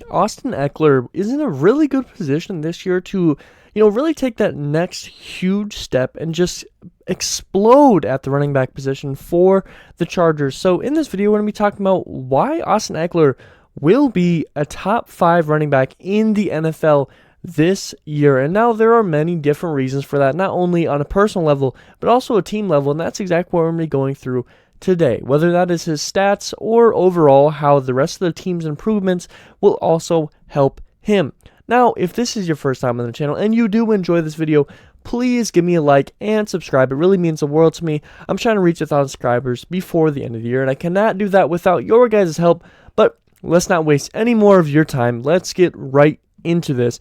Austin Ekeler is in a really good position this year to, really take that next huge step and just explode at the running back position for the Chargers. So in this video, we're going to be talking about why Austin Ekeler will be a top 5 running back in the NFL this year. And now there are many different reasons for that, not only on a personal level, but also a team level. And that's exactly what we're going to be going through today, whether that is his stats or overall how the rest of the team's improvements will also help him. Now, if this is your first time on the channel and you do enjoy this video, please give me a like and subscribe. It really means the world to me. I'm trying to reach 1,000 subscribers before the end of the year, and I cannot do that without your guys' help. But let's not waste any more of your time. Let's get right into this.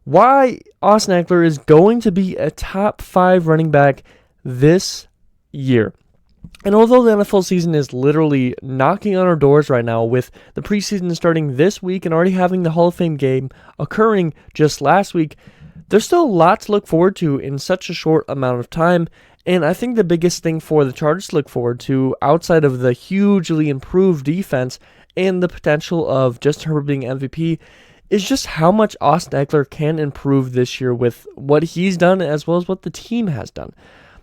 Why Austin Ekeler is going to be a top 5 running back this year. And although the NFL season is literally knocking on our doors right now, with the preseason starting this week and already having the Hall of Fame game occurring just last week, there's still a lot to look forward to in such a short amount of time. And I think the biggest thing for the Chargers to look forward to, outside of the hugely improved defense and the potential of Justin Herbert being MVP, is just how much Austin Ekeler can improve this year with what he's done as well as what the team has done.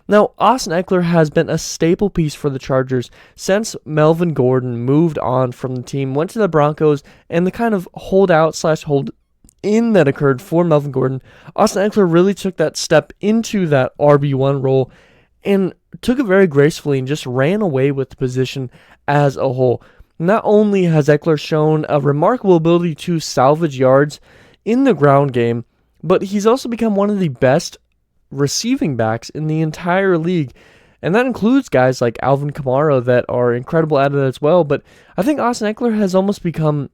Now, Austin Ekeler has been a staple piece for the Chargers since Melvin Gordon moved on from the team, went to the Broncos, and the kind of hold-in that occurred for Melvin Gordon. Austin Ekeler really took that step into that RB1 role and took it very gracefully and just ran away with the position as a whole. Not only has Ekeler shown a remarkable ability to salvage yards in the ground game, but he's also become one of the best receiving backs in the entire league, and that includes guys like Alvin Kamara that are incredible at it as well. But I think Austin Ekeler has almost become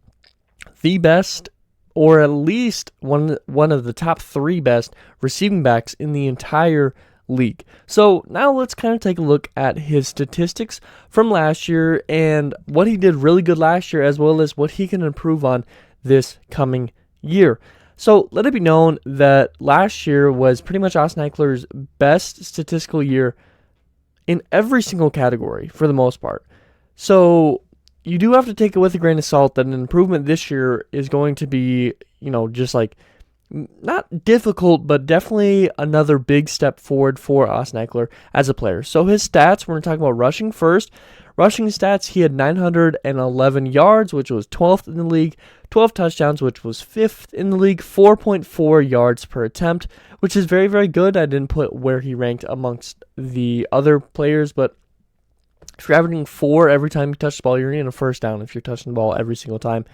the best, or at least one of the top 3 best receiving backs in the entire league. So now let's kind of take a look at his statistics from last year and what he did really good last year, as well as what he can improve on this coming year. So let it be known that last year was pretty much Austin Ekeler's best statistical year in every single category for the most part. So you do have to take it with a grain of salt that an improvement this year is going to be, just like not difficult, but definitely another big step forward for Austin Ekeler as a player. So his stats, we're going to talk about rushing first. Rushing stats, he had 911 yards, which was 12th in the league, 12 touchdowns, which was 5th in the league, 4.4 yards per attempt, which is very, very good. I didn't put where he ranked amongst the other players, but if you're averaging 4 every time you touch the ball, you're getting a first down if you're touching the ball every single time.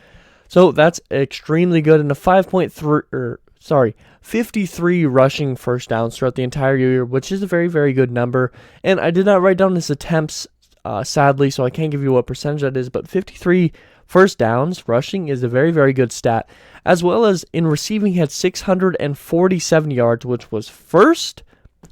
So that's extremely good. And a 53 rushing first downs throughout the entire year, which is a very, very good number. And I did not write down his attempts, sadly, so I can't give you what percentage that is, but 53 first downs rushing is a very, very good stat. As well as in receiving, he had 647 yards, which was first.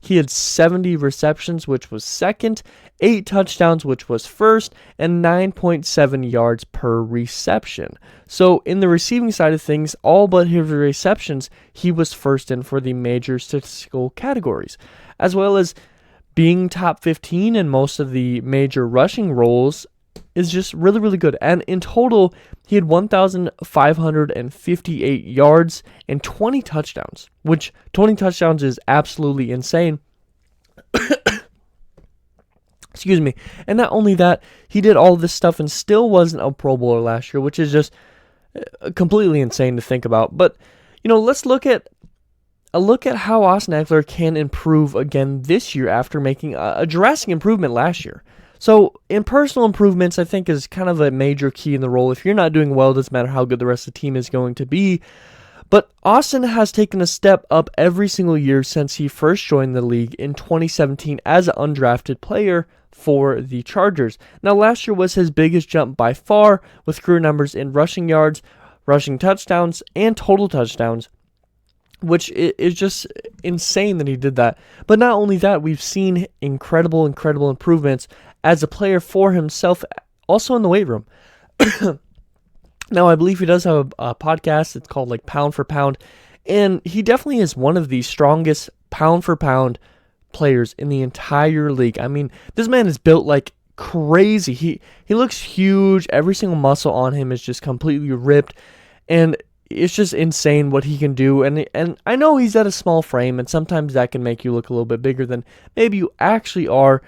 He had 70 receptions, which was second, 8 touchdowns, which was first, and 9.7 yards per reception. So in the receiving side of things, all but his receptions, he was first in for the major statistical categories, as well as being top 15 in most of the major rushing roles is just really, really good. And in total, he had 1,558 yards and 20 touchdowns, which 20 touchdowns is absolutely insane. Excuse me. And not only that, he did all this stuff and still wasn't a Pro Bowler last year, which is just completely insane to think about. But, let's look at how Austin Ekeler can improve again this year after making a drastic improvement last year. So in personal improvements, I think is kind of a major key in the role. If you're not doing well, it doesn't matter how good the rest of the team is going to be. But Austin has taken a step up every single year since he first joined the league in 2017 as an undrafted player for the Chargers. Now, last year was his biggest jump by far, with career numbers in rushing yards, rushing touchdowns, and total touchdowns, which is just insane that he did that. But not only that, we've seen incredible improvements as a player for himself, also in the weight room. Now, I believe he does have a podcast. It's called Pound for Pound, and he definitely is one of the strongest pound for pound players in the entire league. I mean, this man is built like crazy. He looks huge. Every single muscle on him is just completely ripped. And it's just insane what he can do. And I know he's at a small frame, and sometimes that can make you look a little bit bigger than maybe you actually are.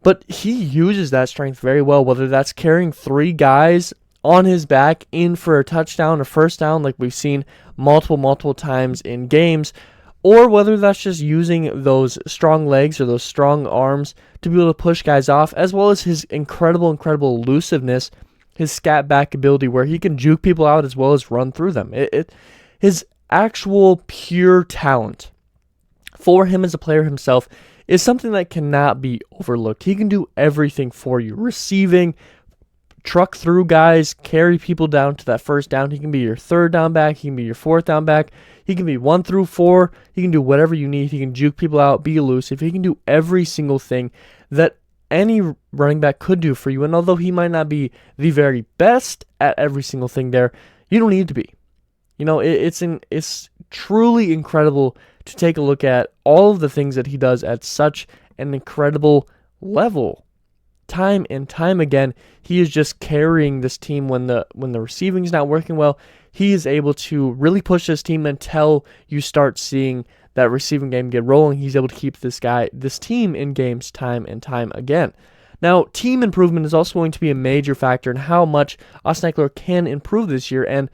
But he uses that strength very well, whether that's carrying 3 guys on his back in for a touchdown or first down, like we've seen multiple times in games, or whether that's just using those strong legs or those strong arms to be able to push guys off, as well as his incredible elusiveness, his scat back ability where he can juke people out as well as run through them. His actual pure talent for him as a player himself is something that cannot be overlooked. He can do everything for you. Receiving, truck through guys, carry people down to that first down. He can be your third down back. He can be your fourth down back. He can be 1 through 4. He can do whatever you need. He can juke people out, be elusive. He can do every single thing that any running back could do for you. And although he might not be the very best at every single thing there, you don't need to be. It's truly incredible to take a look at all of the things that he does at such an incredible level. Time and time again, he is just carrying this team when the receiving is not working well. He is able to really push this team until you start seeing that receiving game get rolling. He's able to keep this team in games time and time again. Now, team improvement is also going to be a major factor in how much Austin Ekeler can improve this year, and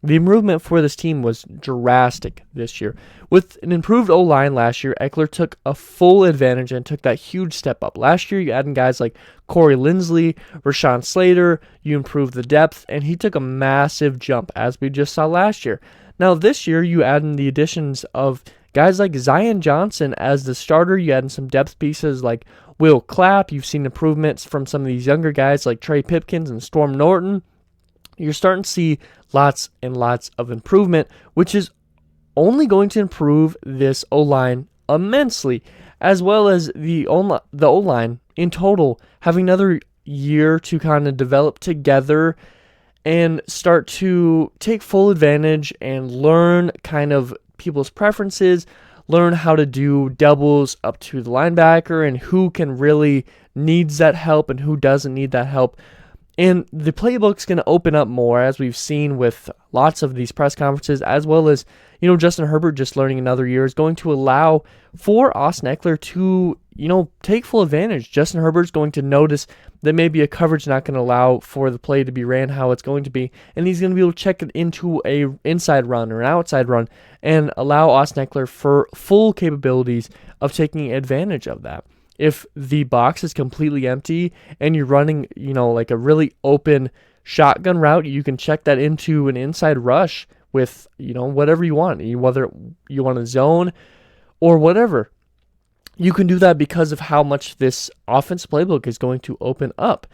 the improvement for this team was drastic this year. With an improved O-line last year, Ekeler took a full advantage and took that huge step up. Last year, you added guys like Corey Linsley, Rashawn Slater, you improved the depth, and he took a massive jump, as we just saw last year. Now, this year, you add in the additions of guys like Zion Johnson as the starter. You add in some depth pieces like Will Clapp. You've seen improvements from some of these younger guys like Trey Pipkins and Storm Norton. You're starting to see lots and lots of improvement, which is only going to improve this O-line immensely, as well as the O-line in total having another year to kind of develop together and start to take full advantage and learn kind of people's preferences, learn how to do doubles up to the linebacker and who can really needs that help and who doesn't need that help. And the playbook's going to open up more, as we've seen with lots of these press conferences, as well as, Justin Herbert just learning another year is going to allow for Austin Ekeler to, take full advantage. Justin Herbert's going to notice that maybe a coverage not going to allow for the play to be ran how it's going to be, and he's going to be able to check it into a inside run or an outside run and allow Austin Ekeler for full capabilities of taking advantage of that. If the box is completely empty and you're running, like a really open shotgun route, you can check that into an inside rush with, whatever you want, whether you want a zone or whatever. You can do that because of how much this offense playbook is going to open up.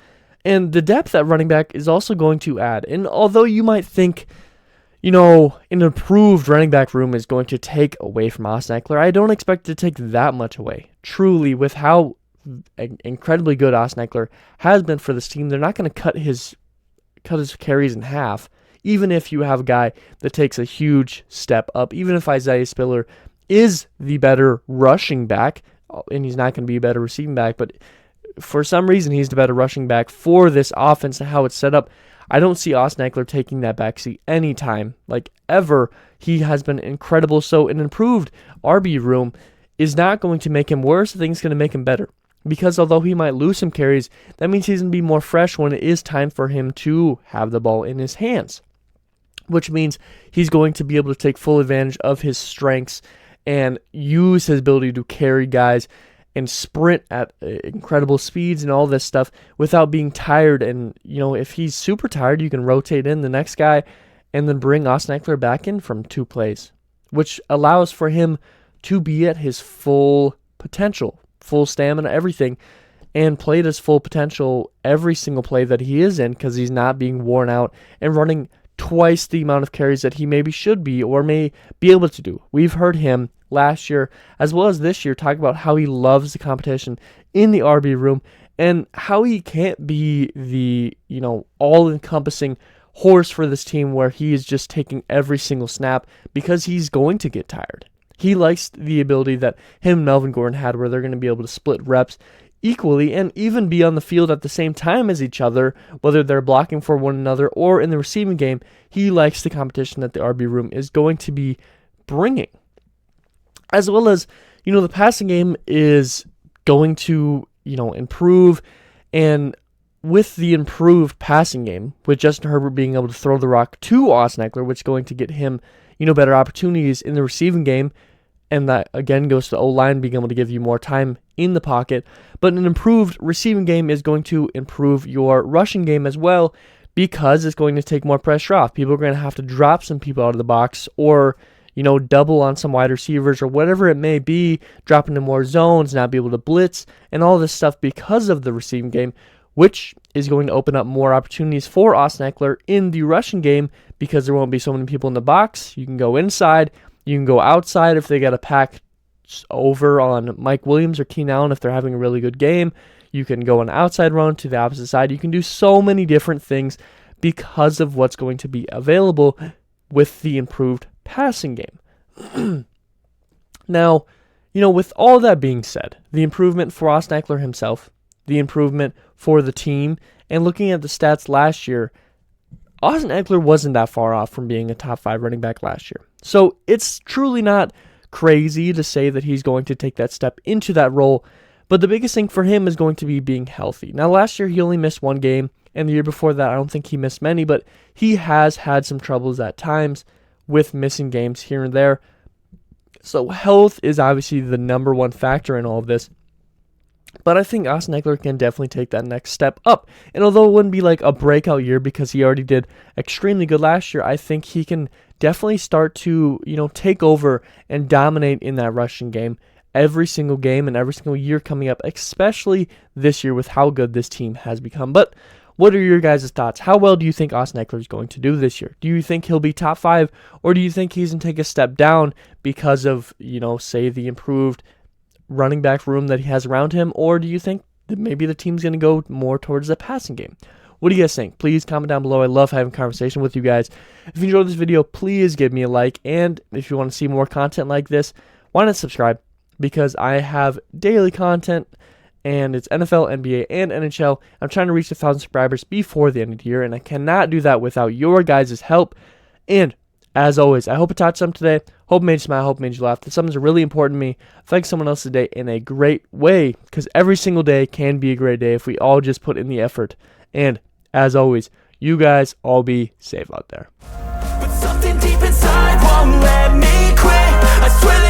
And the depth at running back is also going to add. And although you might think, an improved running back room is going to take away from Austin Ekeler, I don't expect it to take that much away. Truly, with how incredibly good Austin Ekeler has been for this team, they're not going to cut his carries in half, even if you have a guy that takes a huge step up, even if Isaiah Spiller is the better rushing back, and he's not going to be a better receiving back, but for some reason he's the better rushing back for this offense and how it's set up. I don't see Austin Ekeler taking that backseat anytime, like ever. He has been incredible. So an improved RB room is not going to make him worse. I think it's going to make him better. Because although he might lose some carries, that means he's going to be more fresh when it is time for him to have the ball in his hands. Which means he's going to be able to take full advantage of his strengths and use his ability to carry guys and sprint at incredible speeds and all this stuff without being tired. And, if he's super tired, you can rotate in the next guy and then bring Austin Ekeler back in from 2 plays, which allows for him to be at his full potential, full stamina, everything, and play at his full potential every single play that he is in because he's not being worn out and running twice the amount of carries that he maybe should be or may be able to do. We've heard him last year as well as this year talk about how he loves the competition in the RB room and how he can't be the, all-encompassing horse for this team where he is just taking every single snap because he's going to get tired. He likes the ability that him and Melvin Gordon had where they're going to be able to split reps equally and even be on the field at the same time as each other, whether they're blocking for one another or in the receiving game. He likes the competition that the RB room is going to be bringing. As well as, the passing game is going to, improve. And with the improved passing game, with Justin Herbert being able to throw the rock to Austin Ekeler, which is going to get him, better opportunities in the receiving game. And that, again, goes to the O-line being able to give you more time in the pocket. But an improved receiving game is going to improve your rushing game as well, because it's going to take more pressure off. People are going to have to drop some people out of the box, or, double on some wide receivers, or whatever it may be, drop into more zones, not be able to blitz, and all this stuff because of the receiving game, which is going to open up more opportunities for Austin Ekeler in the rushing game, because there won't be so many people in the box. You can go inside. You can go outside if they got a pack over on Mike Williams or Keenan Allen if they're having a really good game. You can go an outside run to the opposite side. You can do so many different things because of what's going to be available with the improved passing game. Now, with all that being said, the improvement for Austin Ekeler himself, the improvement for the team, and looking at the stats last year, Austin Ekeler wasn't that far off from being a top 5 running back last year. So it's truly not crazy to say that he's going to take that step into that role. But the biggest thing for him is going to be being healthy. Now, last year he only missed 1 game, and the year before that I don't think he missed many, but he has had some troubles at times with missing games here and there. So health is obviously the number one factor in all of this. But I think Austin Ekeler can definitely take that next step up. And although it wouldn't be like a breakout year because he already did extremely good last year, I think he can definitely start to, take over and dominate in that rushing game every single game and every single year coming up, especially this year with how good this team has become. But what are your guys' thoughts? How well do you think Austin Ekeler is going to do this year? Do you think he'll be top 5, or do you think he's going to take a step down because of, say the improved running back room that he has around him, or do you think that maybe the team's going to go more towards the passing game? What do you guys think? Please comment down below. I love having a conversation with you guys. If you enjoyed this video, please give me a like, and if you want to see more content like this, why not subscribe? Because I have daily content, and it's NFL, NBA, and NHL. I'm trying to reach 1,000 subscribers before the end of the year, and I cannot do that without your guys' help. And as always, I hope it taught something today. Hope it made you smile. Hope it made you laugh. That something's really important to me. Thank someone else today in a great way, because every single day can be a great day if we all just put in the effort. And as always, you guys all be safe out there. But something deep inside won't let me quit. I swear